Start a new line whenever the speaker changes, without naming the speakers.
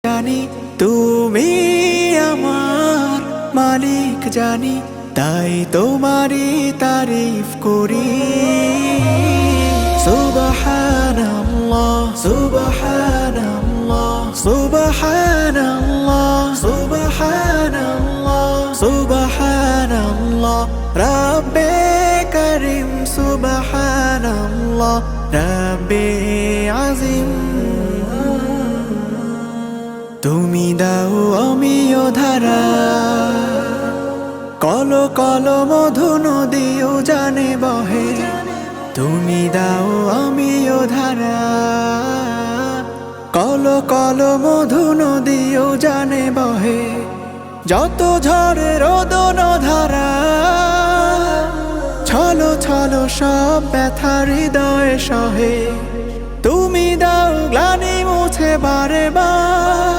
জানি তুমি আমার মালিক জানি, তাই তোমারই তারিফ করি। সুবহানাল্লাহ সুবহানাল্লাহ সুবহানাল্লাহ সুবহানাল্লাহ সুবহানাল্লাহ রাব্বে করিম সুবহানাল্লাহ রাব্বে আযীম। তুমি দাও অমিয় ধারা, কল কল মধু নদীও জানে বহে। তুমি দাও অমিয় ধারা, কল কল মধু নদীও জানে বহে। যত ঝড়ে রোদন ধারা, ছলো ছলো সব ব্যথা হৃদয়ে সহে। তুমি দাও গ্লানি মুছে বারে বার।